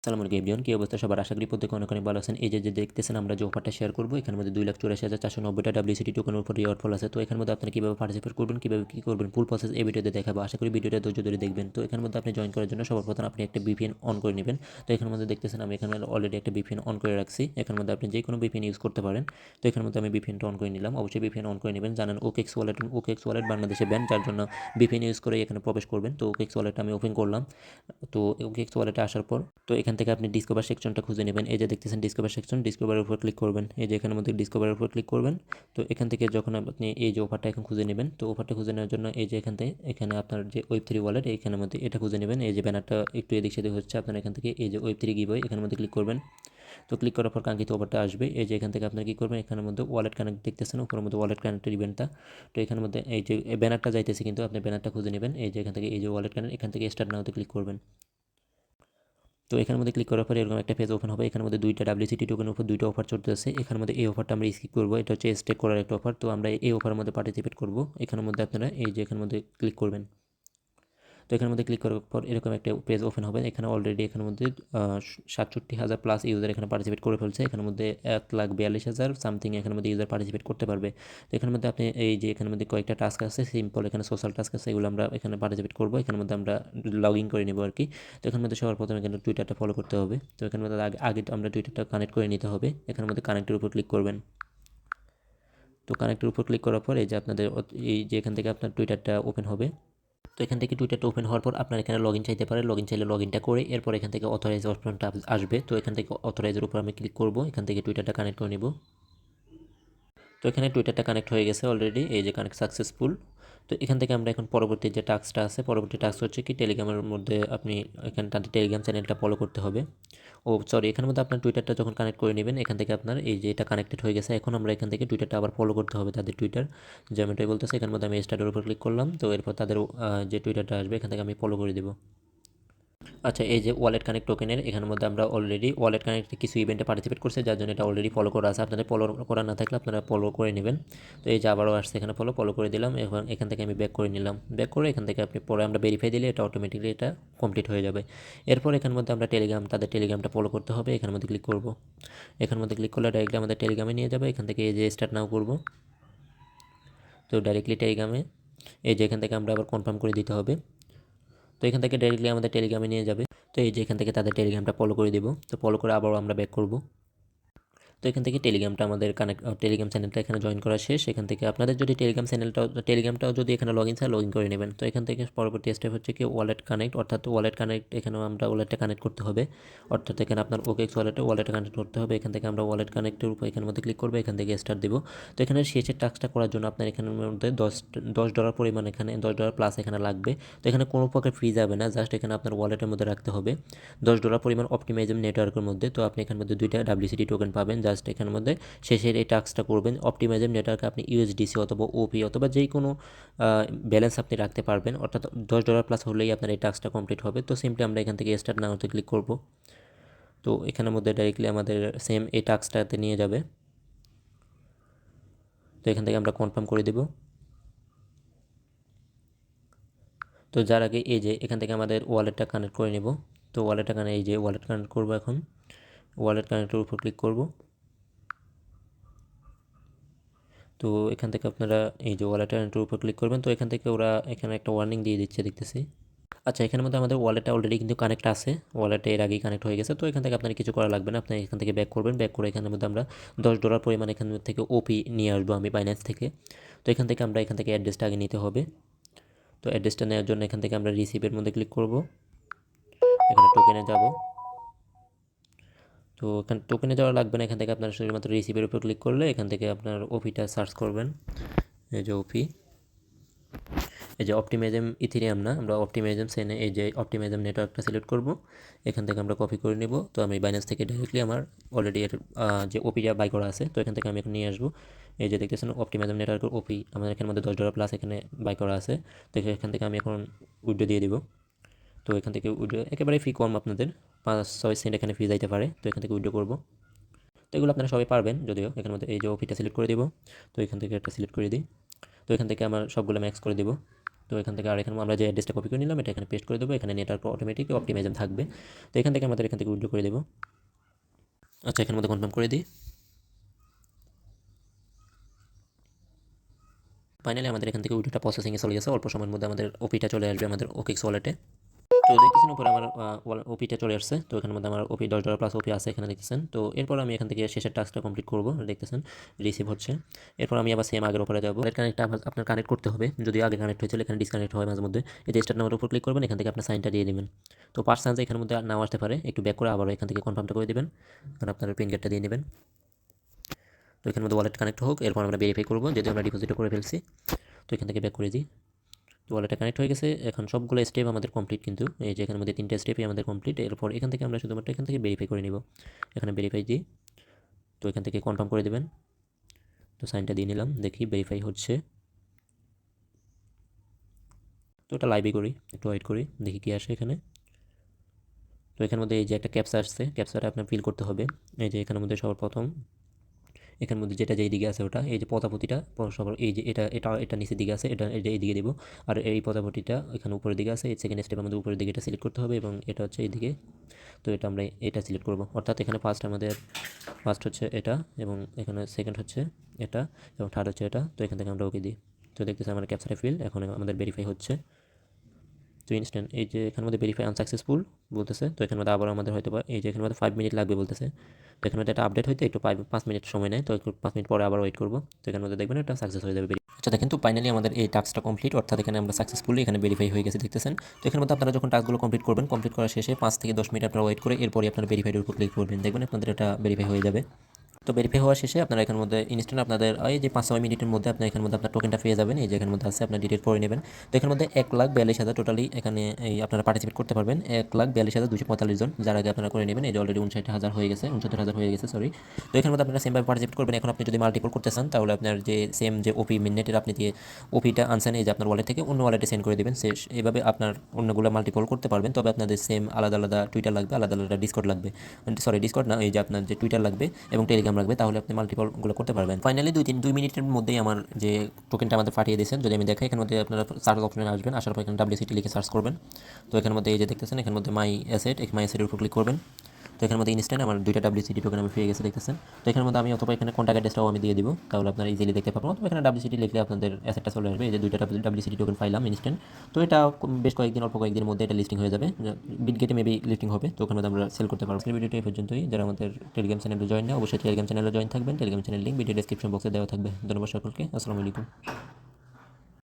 সালামু আলাইকুম এভরিওয়ান, কি অবস্থা সবার? আশা করি প্রত্যেকে অনেক অনেক ভালো আছেন। এই যে দেখতেছেন আমরা যে অফারটা শেয়ার করবো, এখানের মধ্যে 2,84,490টা WCT টোকেনের উপর রিওয়ার্ড ফল আছে। তো এখানের মধ্যে আপনি কীভাবে পার্টিসিপেট করবেন, কীভাবে কী করবেন, ফুল প্রসেস এই ভিডিওতে দেখাবো। আশা করি ভিডিওটা ধৈর্য ধরে দেখবেন। তো এখানের মধ্যে আপনি জয়েন করার জন্য সবার প্রথম আপনি একটা VPN অন করে নেবেন। তো এখানের মধ্যে দেখতেছেন আমি এখানে অলরেডি একটা VPN অন করে রাখছি। এখানের মধ্যে আপনি যে কোনো VPN ইউজ করতে পারেন। তো এখানের মধ্যে আমি VPNটা অন করে নিলাম। অবশ্যই VPN অন করে নেবেন। জানেন OKX ওয়ালেট বাংলাদেশে ব্যান, যার জন্য VPN ইউজ করে এখানে প্রবেশ করবেন। তো OKX ওয়ালেট আমি ওপেন করলাম। তো OKX ওয়ালেটে আসার পর তো এখান থেকে আপনি ডিসকভার সেকশনটা খুঁজে নেবেন। এই যে দেখতেছেন ডিসকভার সেকশন, ডিসকভারের উপর ক্লিক করবেন। এই যে এখানের মধ্যে ডিসকভারের উপর ক্লিক করবেন। তো এখান থেকে যখন আপনি এই যে অফারটা এখন খুঁজে নেবেন, তো অফারটা খুঁজে নেওয়ার জন্য এই যে এখানে আপনার যে Web3 ওয়ালেট, এইখানের মধ্যে এটা খুঁজে নেবেন। এই যে ব্যানারটা একটু এদিক সেদিক হচ্ছে, আপনার এখান থেকে এই যে Web3 গিভওয়ে এখানের মধ্যে ক্লিক করবেন। তো ক্লিক করার পর কাঙ্ক্ষিত অফারটা আসবে। এই যে এখান থেকে আপনার কী করবেন, এখানের মধ্যে ওয়ালেট কানেক্ট দেখতেছেন, উপরের মধ্যে ওয়ালেট কানেক্টের ইভেন্টটা। তো এখানের মধ্যে এই যে ব্যানারটা যাইতেছে, কিন্তু আপনি ব্যানারটা খুঁজে নেবেন। এই যে এখান থেকে এই যে ওয়ালেট কানেক্ট, এখান থেকে স্টার্ট নাওতে ক্লিক করবেন। তো এখানের মধ্যে ক্লিক করার পরে এরকম একটা পেজ ওপেন হবে। এখানের মধ্যে দুইটা WCT টোকেনের উপর দুইটা অফার চলতেছে। এখানের মধ্যে এই অফারটা আমরা স্কিপ করবো, এটা হচ্ছে স্টেক করার একটা অফার। তো আমরা এই অফারের মধ্যে পার্টিসিপেট করব। এখানের মধ্যে আপনারা এই যে এখানের মধ্যে ক্লিক করবেন। তো এখানের মধ্যে ক্লিক করার পর এরকম একটা পেজ ওপেন হবে। এখানে অলরেডি এখানের মধ্যে 67,000 প্লাস ইউজার এখানে পার্টিসিপেট করে ফেলছে। এখানের মধ্যে 1,42,000 সামথিং এখানের মধ্যে ইউজার পার্টিসিপেট করতে পারবে। তো এখানের মধ্যে আপনি এই যে এখানের মধ্যে কয়েকটা টাস্ক আছে, সিম্পল এখানে সোশ্যাল টাস্ক আছে, এগুলো আমরা এখানে পার্টিসিপেট করবো। এখানের মধ্যে আমরা লগ ইন করে নেব আর কি। তো এখানের মধ্যে সবার প্রথমে এখানে টুইটারটা ফলো করতে হবে। তো এখানের মধ্যে আগে আমরা টুইটারটা কানেক্ট করে নিতে হবে। এখানের মধ্যে কানেক্টের উপর ক্লিক করবেন। তো কানেক্টের উপর ক্লিক করার পর এই যে আপনাদের এই যে এখান থেকে আপনার টুইটারটা ওপেন হবে। তো এখান থেকে টুইটারটা ওপেন হওয়ার পর আপনার এখানে লগ ইন চাইতে পারে, লগ ইন চাইলে লগ ইনটা করে এরপর এখান থেকে অথরাইজ অপশনটা আসবে। তো এখান থেকে অথরাইজের উপর আমি ক্লিক করব, এখান থেকে টুইটারটা কানেক্ট করে নিব। তো এখানে টুইটারটা কানেক্ট হয়ে গেছে অলরেডি, এই যে কানেক্ট সাকসেসফুল। তো এখান থেকে আমরা এখন পরবর্তী যে টাস্কটা আছে, পরবর্তী টাস্ক হচ্ছে কি টেলিগ্রামের মধ্যে আপনি এখানে তাদের টেলিগ্রাম চ্যানেলটা ফলো করতে হবে। ও সরি, এখানের মধ্যে আপনার টুইটারটা যখন কানেক্ট করে নেবেন, এখান থেকে আপনার এই যে এটা কানেক্টেড হয়ে গেছে। এখন আমরা এখান থেকে টুইটারটা আবার ফলো করতে হবে, তাদের টুইটার যেমনটাই বলতেছে। এখানের মধ্যে আমি স্টার্টের উপর ক্লিক করলাম। তো এরপর তাদের যে টুইটারটা আসবে এখান থেকে আমি ফলো করে দেবো। আচ্ছা, এই যে ওয়ালেট কানেক্ট টোকেনের এখানের মধ্যে আমরা অলরেডি ওয়ালেট কানেক্টে কিছু ইভেন্টে পার্টিসিপেট করছে, যার জন্য এটা অলরেডি ফলো করা আছে। আপনাদের ফলো করা না থাকলে আপনারা ফলো করে নেবেন। তো এই যে আবারও আসছে, এখানে ফলো করে দিলাম। এবং এখান থেকে আমি ব্যাক করে নিলাম। ব্যাক করে এখান থেকে আপনি পরে আমরা ভেরিফাই দিলে এটা অটোমেটিকলি এটা কমপ্লিট হয়ে যাবে। এরপর এখানের মধ্যে আমরা তাদের টেলিগ্রামটা ফলো করতে হবে। এখানের মধ্যে ক্লিক করব। এখানের মধ্যে ক্লিক করলে ডাইরেক্টলি আমাদের টেলিগ্রামে নিয়ে যাবে। এখান থেকে এই যে স্টার্ট নাও করব। তো ডাইরেক্টলি টেলিগ্রামে এই যে এখান থেকে আমরা আবার কনফার্ম করে দিতে হবে। তো এখান থেকে ডাইরেক্টলি আমাদের টেলিগ্রামে নিয়ে যাবে। তো এই যে এখান থেকে তাদের টেলিগ্রামটা ফলো করে দেবো। তো ফলো করে আবারও আমরা ব্যাক করব। তো এখান থেকে টেলিগ্রাম চ্যানেলটা এখানে জয়েন করা শেষ। এখান থেকে আপনাদের যদি টেলিগ্রামটাও যদি এখানে লগ ইন করে নেবেন। তো এখান থেকে পরবর্তী স্টেপ হচ্ছে কি ওয়ালেট কানেক্ট, অর্থাৎ ওয়ালেট কানেক্ট এখানেও আমরা ওয়ালেটটা কানেক্ট করতে হবে। অর্থাৎ এখানে আপনার OKX ওয়ালেটে কানেক্ট করতে হবে। এখান থেকে আমরা ওয়ালেট কানেক্টের উপর এখানের মধ্যে ক্লিক করবো, এখান থেকে স্টার্ট দেবো। তো এখানে শেষের টাস্কটা করার জন্য আপনার এখানের মধ্যে $10 পরিমাণ, এখানে $10 প্লাস এখানে লাগবে। তো এখানে কোনো প্রকার ফ্রি যাবে না, জাস্ট এখানে আপনার ওয়ালেটের মধ্যে রাখতে হবে $10 পরিমাণ অপটিমাইজম নেটওয়ার্কের মধ্যে। তো আপনি এখানের মধ্যে 2টা WCT টোকেন পাবেন। জাস্ট এখানের মধ্যে শেষের এই টাস্কটা করবেন। অপটিমাইজম নেটওয়ার্কে আপনি USDC অথবা OP অথবা যে কোনো ব্যালেন্স আপনি রাখতে পারবেন, অর্থাৎ $10 প্লাস হলেই আপনার এই টাস্কটা কমপ্লিট হবে। তো সিম্পলি আমরা এখান থেকে স্টার্ট নাওতে ক্লিক করব। তো এখানের মধ্যে ডাইরেক্টলি আমাদের সেম এই টাস্কটাতে নিয়ে যাবে। তো এখান থেকে আমরা কনফার্ম করে দেব। তো যার আগে এই যে এখান থেকে আমাদের ওয়ালেটটা কানেক্ট করে নেব। তো এই যে ওয়ালেট কানেক্ট করবো। এখন ওয়ালেট কানেক্টের উপর ক্লিক করব। তো এখান থেকে আপনারা এই যে ওয়ালেট কানেক্টের উপর ক্লিক করবেন। তো এখান থেকে ওরা এখানে একটা ওয়ার্নিং দিয়ে দিচ্ছে দেখতেছি। আচ্ছা, এখানের মধ্যে আমাদের ওয়ালেটটা অলরেডি কিন্তু কানেক্ট আছে, ওয়ালেটে এর আগেই কানেক্ট হয়ে গেছে। তো এখান থেকে আপনার কিছু করা লাগবে না, আপনি এখান থেকে ব্যাক করবেন। ব্যাক করে এখানের মধ্যে আমরা $10 পরিমাণ এখান থেকে OP নিয়ে আসবো আমি বাইন্যান্স থেকে। তো এখান থেকে অ্যাড্রেসটা আগে নিতে হবে। তো অ্যাড্রেসটা নেওয়ার জন্য এখান থেকে আমরা রিসিভের মধ্যে ক্লিক করব, এখানে টোকেনে যাব। তো এখানে টোকেনে যাওয়া লাগবে না, এখান থেকে আপনার শুধুমাত্র রিসিভের উপর ক্লিক করলে এখান থেকে আপনার OPটা সার্চ করবেন। এই যে OP, এই যে অপটিমাইজম ইথেরিয়াম না, আমরা অপটিমাইজম সেনে এই যে অপটিমাইজম নেটওয়ার্কটা সিলেক্ট করব। এখান থেকে আমরা কপি করে নেব। তো আমি বাইন্যান্স থেকে ডাইরেক্টলি আমার অলরেডি এর যে ওপিটা বাই করা আছে, তো এখান থেকে আমি এখন নিয়ে আসবো। এই যে দেখতেছেন অপটিমাইজম নেটওয়ার্কের OP আমাদের এখানের মধ্যে $10 প্লাস এখানে বাই করা আছে। তো এখান থেকে আমি এখন উইথড্র দিয়ে দিব। তো এখান থেকে উইথড্র একেবারে ফি কম, আপনাদের 5-6 সেন্ট এখানে ফি যাইতে পারে। তো এখান থেকে উইথড্র করব। তো এগুলো আপনারা সবাই পারবেন যদিও। এখানের মধ্যে এই যে OPটা সিলেক্ট করে দিব। তো এখান থেকে একটা সিলেক্ট করে দিই। তো এখান থেকে আমার সবগুলো ম্যাক্স করে দিব। তো এখান থেকে আর এখানে আমরা যে অ্যাড্রেসটা কপি করে নিলাম এটা এখানে পেস্ট করে দেবো, এখানে নেটওয়ার্ক অটোমেটিক অপটিমাইজেশন থাকবে। তো এখান থেকে আমাদের এখান থেকে উইথড্র করে দেবো। আচ্ছা এখানের মধ্যে কনফার্ম করে দিই। ফাইনালি আমাদের এখান থেকে উইড্রোটা প্রসেসিংয়ে চলে গেছে, অল্প সময়ের মধ্যে আমাদের ওপিটা চলে আসবে আমাদের ওকেক্স ওয়ালেটে। তো দেখতেছেন উপরে আমার ওপিটা চলে আসছে। তো এখানের মধ্যে আমার ওপি $10 প্লাস ওপি আছে এখানে দেখতেছেন। তো এরপর আমি এখান থেকে শেষের টাস্কটা কমপ্লিট করবো, দেখতেছেন রিসিভ হচ্ছে। এরপর আমি আবার সেম আগের উপরে যাবো, কানেক্টটা আপনার কানেক্ট করতে হবে, যদি আগে কানেক্ট হয়েছিল এখানে ডিসকানেক্ট হয় মাঝে মধ্যে। এই যে স্টার্ট নাম্বারের উপর ক্লিক করবেন, এখান থেকে আপনার সাইনটা দিয়ে দেবেন। তো পার্স চান্স এখানের মধ্যে নাও আসতে পারে, একটু ব্যাক করে আবার এখান থেকে কনফার্মটা করে দেবেন, কারণ আপনার পিন গেটটা দিয়ে নেবেন। তো এখানের মধ্যে ওয়ালেট কানেক্ট হোক, এরপর আমরা ভেরিফাই করবো যদি আমরা ডিপোজিটও করে ফেলছি। তো এখান থেকে ব্যাক করে দিই। তো ওয়ালেটটা কানেক্ট হয়ে গেছে, এখন সবগুলো স্টেপ আমাদের কমপ্লিট, কিন্তু এই যে এখানের মধ্যে 3টা স্টেপই আমাদের কমপ্লিট। এরপর এখান থেকে আমরা শুধুমাত্র এখান থেকে ভেরিফাই করে নিব, এখানে ভেরিফাই দিই। তো এখান থেকে কনফার্ম করে দেবেন। তো সাইনটা দিয়ে নিলাম, দেখি ভেরিফাই হচ্ছে। তো ওটা লাইভে করি, একটু ওয়েট করি দেখি কী আসে এখানে। তো এখানের মধ্যে এই যে একটা ক্যাপচা আসছে, ক্যাপচাটা আপনার ফিল করতে হবে। এই যে এখানের মধ্যে সবার প্রথম এখানের মধ্যে যেটা যেই দিকে আছে ওটা, এই যে পদাপতিটা সবার এই যে এটা নিচের দিকে আছে, এটা এই দিকে দেবো। আর এই পদাপতিটা এখানে উপরের দিকে আছে, এই সেকেন্ড স্টেপ আমাদের উপরের দিকে এটা সিলেক্ট করতে হবে, এবং এটা হচ্ছে এইদিকে। তো এটা আমরা এটা সিলেক্ট করব, অর্থাৎ এখানে ফার্স্ট হচ্ছে এটা, এবং এখানে সেকেন্ড হচ্ছে এটা, এবং থার্ড হচ্ছে এটা। তো এখান থেকে আমরা ওকে দিই। তো দেখতেছি আমার ক্যাপচারে ফিল এখন আমাদের ভেরিফাই হচ্ছে। তো ইনস্ট্যান্ট এই যে এখানের মধ্যে ভেরিফাই আনসাকসেসফুল বলতেছে। তো এখানের মধ্যে আবার আমাদের হয়তো এই যে এখানের মধ্যে 5 মিনিট লাগবে বলতেছে। তো এখানে মধ্যে একটা আপডেট হইতে একটু 5 মিনিট সময় নেয়, তো একটু 5 মিনিট পরে আবার ওয়েট করবো। তো এখানের মধ্যে দেখবেন এটা সাকসেস হয়ে যাবে। আচ্ছা দেখেন, তো ফাইনালি আমাদের এই টাস্কটা কমপ্লিট, অর্থাৎ এখানে আমরা সাকসেসফুলি এখানে ভেরিফাই হয়ে গেছে দেখতেছেন। তো এখানের মধ্যে আপনারা যখন টাস্কগুলো কমপ্লিট করবেন, কমপ্লিট করার শেষে 5 থেকে 10 মিনিট আপনারা ওয়েট করে এরপরই আপনারা ভেরিফাইডের উপর ক্লিক করবেন, দেখবেন আপনাদের এটা ভেরিফাই হয়ে যাবে। তো ভেরিফাই হওয়া শেষে আপনারা এখানের মধ্যে ইনস্ট্যান্ট আপনাদের এই যে 5-6 মিনিটের মধ্যে আপনার এখানের মধ্যে আপনার টোকেনটা পেয়ে যাবেন। এই যে এখানের মধ্যে আছে, আপনার ডিটেল পড়ে নেবেন। তো এখানের মধ্যে 1,42,000 টোটালি এখানে এই আপনারা পার্টিসিপেট করতে পারবেন, 1,42,245 জন, যার আগে আপনারা করে নেবেন। এই যে অলরেডি 59,000 হয়ে গেছে, 69,000 হয়ে গেছে, সরি। তো এখানের মধ্যে আপনারা সেমভাবে পার্টিসিপেট করবেন। এখন আপনি যদি মাল্টিপল করতে চান তাহলে আপনার যে সেম যে ওপি মিনিটের আপনি দিয়ে ওপিটা আনছেন, এই যে আপনার ওয়ালেট থেকে অন্য ওয়ালেটে সেন্ড করে দেবেন। এইভাবে আপনার অন্যগুলো মাল্টিপল করতে পারবেন। তবে আপনাদের সেম আলাদা আলাদা টুইটার লাগবে, আলাদা আলাদা ডিসকর্ড লাগবে, সরি ডিসকর্ড না, এই যে আপনার যে টুইটার লাগবে এবং টেলিগ্রাম লাগবে, তাহলে আপনি মাল্টিপলগুলো করতে পারবেন। ফাইনালি 2 মিনিটের মধ্যেই আমার যে টোকেনটা আমাদের পাঠিয়ে দিয়েছেন, যদি আমি দেখাই, এখানের মধ্যে আপনারা সার্চ অপশনে আসবেন, আসার পর এখানে WCT লিখে সার্চ করবেন। তো এখানের মধ্যে এই যে দেখতেছেন, এখানের মধ্যে মাই অ্যাসেটের উপর ক্লিক করবেন। তো এখানের মধ্যে ইনস্ট্যান্ট আমার 2টা WCT টোকেন আমি পেয়ে গেছে দেখতেছেন। তো এখানের মধ্যে আমি অথবা এখানে কন্ট্যাক্ট অ্যাড্রেসটাও আমি দিয়ে দিব, তাহলে আপনারা ইজিলি দেখতে পাবেন। অথবা এখানে WCT লিখলে আপনাদের অ্যাসেটটা চলে আসবে। এই যে 2টা WCT টোকেন পাইলাম ইনস্ট্যান্ট। তো এটা বেশ অল্প কয়েকদিনের মধ্যে এটা লিস্টিং হয়ে যাবে, বিটগেটে মেবি লিস্টিং হবে। তো ওখানে আমরা সেল করতে পারবো। ভিডিওটি এই পর্যন্তই। যারা আমাদের টেলিগ্রাম চ্যানেলে জয়েন না, অবশ্যই টেলিগ্রাম চ্যানেলে জয়েন থাকবেন। Telegram channel link video description বক্সে দেওয়া থাকবে। ধন্যবাদ সকলকে, আসসালামু আলাইকুম।